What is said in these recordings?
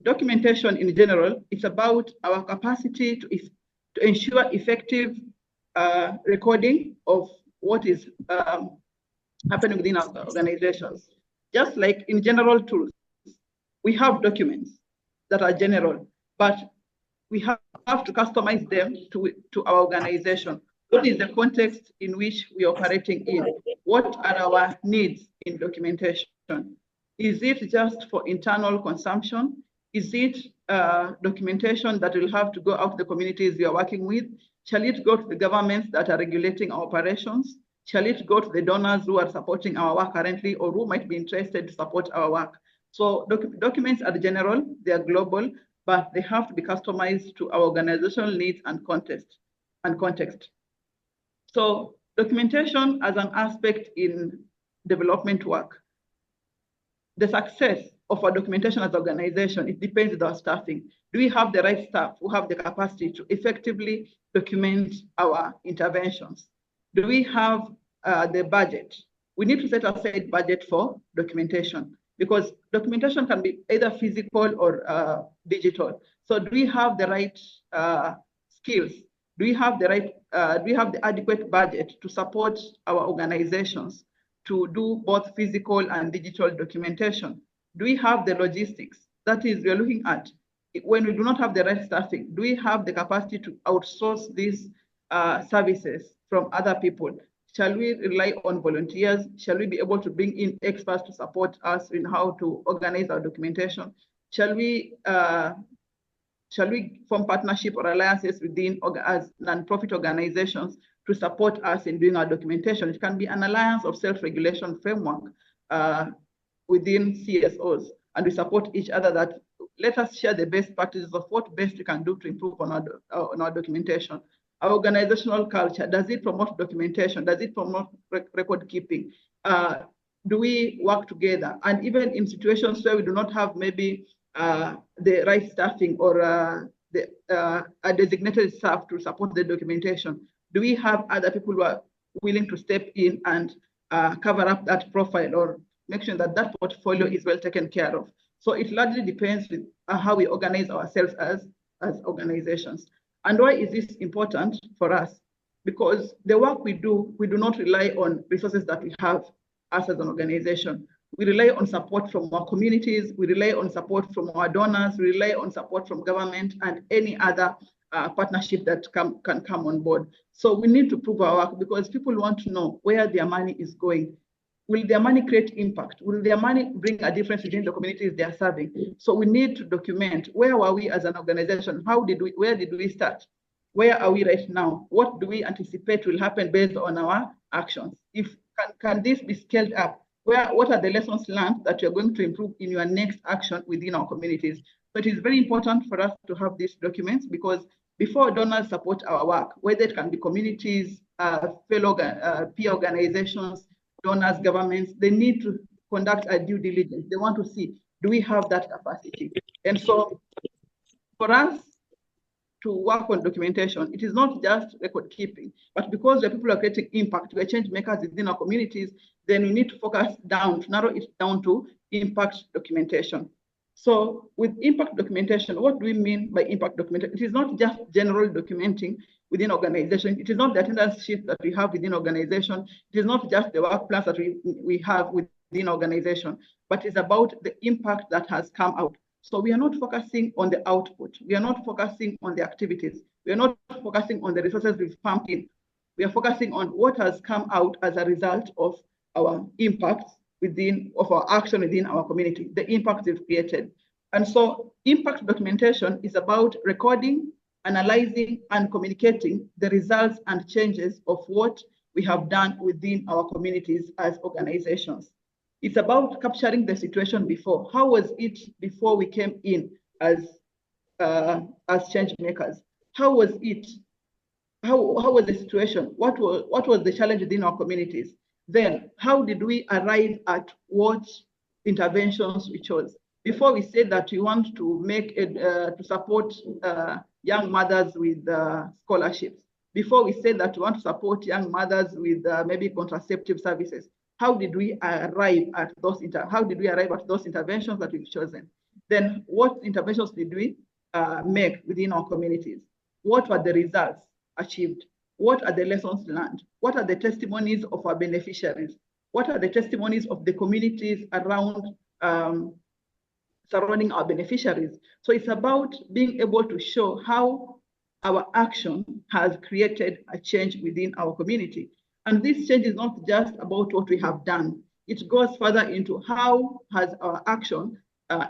documentation in general, it's about our capacity to ensure effective recording of what is happening within our organizations. Just like in general tools, we have documents that are general, but we have to customize them to our organization. What is the context in which we are operating in? What are our needs in documentation? Is it just for internal consumption? Is it documentation that will have to go out to the communities we are working with? Shall it go to the governments that are regulating our operations? Shall it go to the donors who are supporting our work currently or who might be interested to support our work? So documents are general, they are global, but they have to be customized to our organizational needs and context. So documentation as an aspect in development work. The success of our documentation as an organization, it depends on our staffing. Do we have the right staff who have the capacity to effectively document our interventions? Do we have the budget? We need to set aside budget for documentation because documentation can be either physical or digital. So do we have the right skills? Do we have the adequate budget to support our organizations to do both physical and digital documentation? Do we have the logistics? That is, we're looking at when we do not have the right staffing, do we have the capacity to outsource these services from other people? Shall we rely on volunteers? Shall we be able to bring in experts to support us in how to organize our documentation? Shall we form partnership or alliances within as non-profit organizations to support us in doing our documentation? It can be an alliance of self-regulation framework within CSOs, and we support each other that let us share the best practices of what best we can do to improve on our documentation. Our organizational culture, does it promote documentation? Does it promote record keeping? Do we work together? And even in situations where we do not have maybe the right staffing or a designated staff to support the documentation, do we have other people who are willing to step in and cover up that profile or make sure that that portfolio is well taken care of? So it largely depends with how we organize ourselves as organizations. And why is this important for us? Because the work we do not rely on resources that we have us as an organization. We rely on support from our communities, we rely on support from our donors, we rely on support from government and any other partnership that can come on board. So we need to prove our work because people want to know where their money is going. Will their money create impact? Will their money bring a difference within the communities they are serving? So we need to document where were we as an organization? Where did we start? Where are we right now? What do we anticipate will happen based on our actions? Can this be scaled up? What are the lessons learned that you're going to improve in your next action within our communities? So it is very important for us to have these documents because before donors support our work, whether it can be communities, peer organizations, donors, governments, they need to conduct a due diligence. They want to see, do we have that capacity? And so for us to work on documentation, it is not just record keeping, but because the people are creating impact, we are change makers within our communities, then we need to focus down, to narrow it down to impact documentation. So with impact documentation, what do we mean by impact documentation? It is not just general documenting within organization. It is not the attendance sheet that we have within organization. It is not just the work plans that we have within organization, but it's about the impact that has come out. So we are not focusing on the output. We are not focusing on the activities. We are not focusing on the resources we've pumped in. We are focusing on what has come out as a result of our impacts of our action within our community, the impact we've created. And so impact documentation is about recording, analyzing, and communicating the results and changes of what we have done within our communities as organizations. It's about capturing the situation before. How was it before we came in as change makers? How was it? How was the situation? What was the challenge within our communities? Then how did we arrive at what interventions we chose? Before we said that we want to make it to support young mothers with scholarships. Before we said that we want to support young mothers with maybe contraceptive services. How did we arrive at those interventions that we've chosen? Then what interventions did we make within our communities? What were the results achieved? What are the lessons learned? What are the testimonies of our beneficiaries? What are the testimonies of the communities around surrounding our beneficiaries? So it's about being able to show how our action has created a change within our community. And this change is not just about what we have done. It goes further into how has our action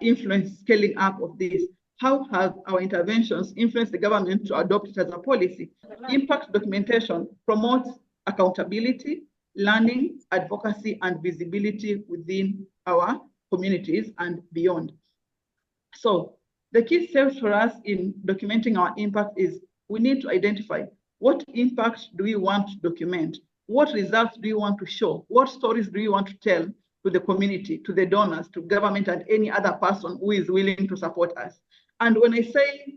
influenced scaling up of this? How have our interventions influenced the government to adopt it as a policy? Impact documentation promotes accountability, learning, advocacy, and visibility within our communities and beyond. So the key steps for us in documenting our impact is we need to identify what impact do we want to document? What results do you want to show? What stories do you want to tell to the community, to the donors, to government, and any other person who is willing to support us? And when I say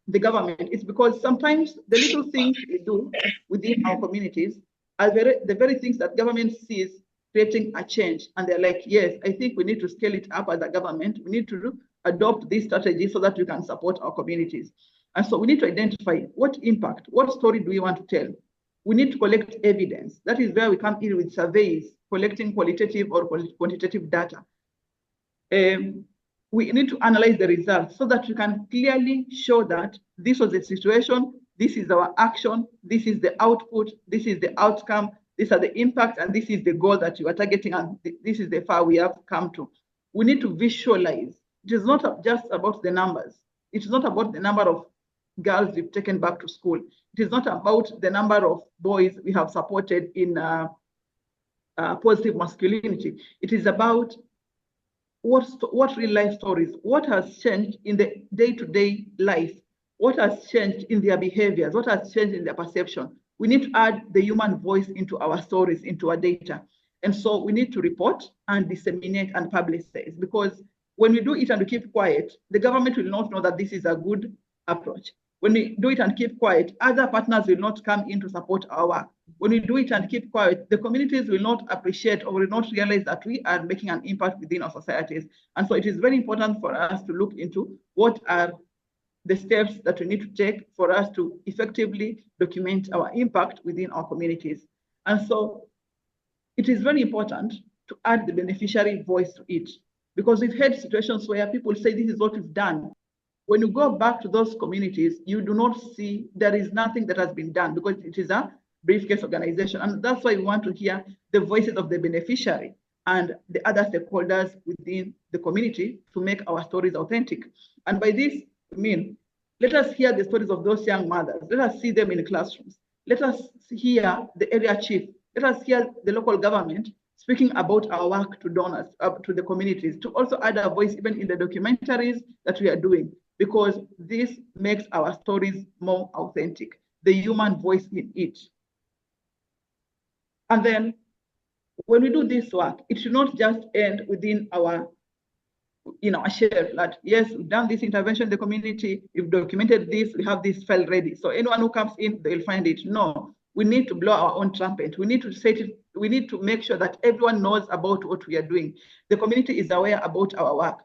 the government, it's because sometimes the little things we do within our communities are the very things that government sees creating a change. And they're like, yes, I think we need to scale it up as a government. We need to adopt this strategy so that we can support our communities. And so we need to identify what impact, what story do we want to tell? We need to collect evidence. That is where we come in with surveys, collecting qualitative or quantitative data. We need to analyze the results so that we can clearly show that this was the situation, this is our action, this is the output, this is the outcome, these are the impacts, and this is the goal that you are targeting, and this is the far we have come to. We need to visualize. It is not just about the numbers. It is not about the number of girls we've taken back to school. It is not about the number of boys we have supported in positive masculinity. It is about what real life stories, what has changed in the day-to-day life, what has changed in their behaviors, what has changed in their perception. We need to add the human voice into our stories, into our data. And so we need to report and disseminate and publicize, because when we do it and we keep quiet, the government will not know that this is a good approach. When we do it and keep quiet, other partners will not come in to support our work. When we do it and keep quiet, the communities will not appreciate or will not realize that we are making an impact within our societies. And so it is very important for us to look into what are the steps that we need to take for us to effectively document our impact within our communities. And so it is very important to add the beneficiary voice to it, because we've had situations where people say, this is what we've done. When you go back to those communities, you do not see, there is nothing that has been done, because it is a briefcase organization. And that's why we want to hear the voices of the beneficiary and the other stakeholders within the community to make our stories authentic. And by this, I mean, let us hear the stories of those young mothers. Let us see them in classrooms. Let us hear the area chief. Let us hear the local government speaking about our work to donors, to the communities, to also add a voice even in the documentaries that we are doing, because this makes our stories more authentic, the human voice in it. And then when we do this work, it should not just end within our, a share that, yes, we've done this intervention in the community, we've documented this, we have this file ready. So anyone who comes in, they'll find it. No, we need to blow our own trumpet. We need to say it, we need to make sure that everyone knows about what we are doing. The community is aware about our work.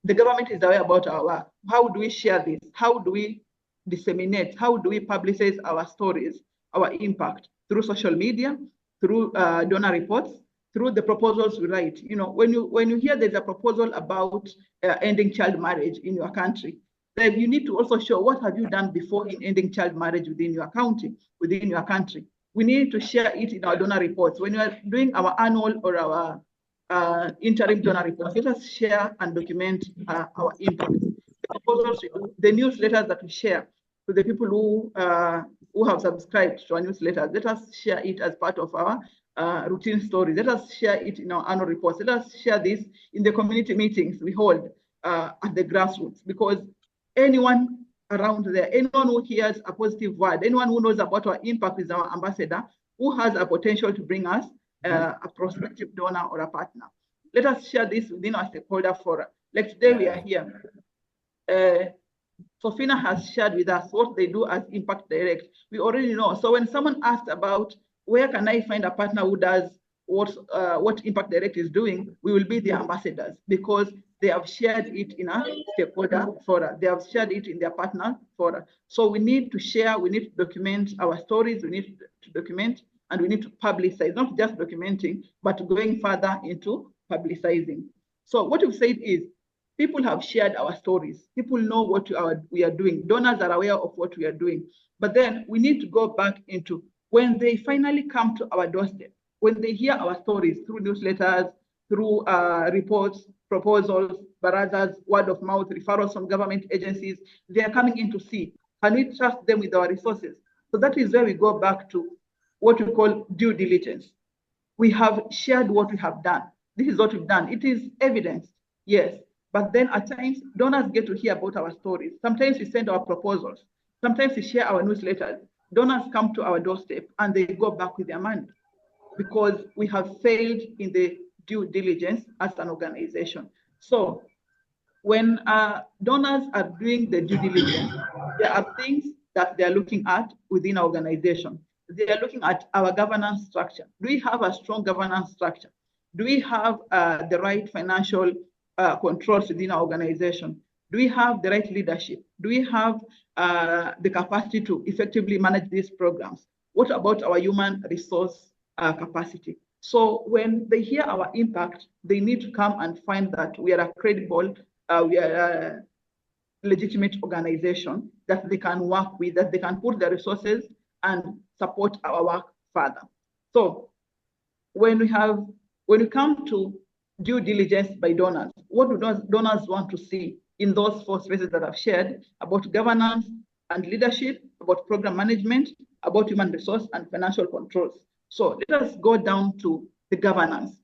The government is aware about our work. How do we share this? How do we disseminate? How do we publicize our stories, our impact? Through social media, through donor reports, through the proposals we write. When you hear there's a proposal about ending child marriage in your country, then you need to also show what have you done before in ending child marriage within your county, within your country. We need to share it in our donor reports. When you are doing our annual or our interim donor reports, let us share and document our impact. The proposals we do, the newsletters that we share to the people who have subscribed to our newsletters, let us share it as part of our routine stories. Let us share it in our annual reports. Let us share this in the community meetings we hold at the grassroots, because anyone around there, anyone who hears a positive word, anyone who knows about our impact is our ambassador, who has a potential to bring us a prospective donor or a partner. Let us share this within our stakeholder forum. Like today we are here. Sofina has shared with us what they do as Impact Direct. We already know. So when someone asks about where can I find a partner who does what Impact Direct is doing, we will be the ambassadors, because they have shared it in a stakeholder fora, they have shared it in their partner fora. So we need to share, we need to document our stories, we need to document, and we need to publicize, not just documenting, but going further into publicizing. So what we've said is, people have shared our stories. People know what we are doing. Donors are aware of what we are doing. But then we need to go back into when they finally come to our doorstep, when they hear our stories through newsletters, through reports, proposals, barazas, word of mouth, referrals from government agencies, they are coming in to see, can we trust them with our resources? So that is where we go back to what we call due diligence. We have shared what we have done. This is what we've done. It is evidence, yes. But then at times, donors get to hear about our stories. Sometimes we send our proposals. Sometimes we share our newsletters. Donors come to our doorstep and they go back with their money because we have failed in the due diligence as an organization. So when donors are doing the due diligence, there are things that they are looking at within our organization. They are looking at our governance structure. Do we have a strong governance structure? Do we have the right financial controls within our organization? Do we have the right leadership? Do we have the capacity to effectively manage these programs? What about our human resource capacity? So when they hear our impact, they need to come and find that we are a credible, we are a legitimate organization that they can work with, that they can put their resources and support our work further. So when we come to due diligence by donors, what do donors want to see in those 4 spaces that I've shared about governance and leadership, about program management, about human resource and financial controls? So let us go down to the governance.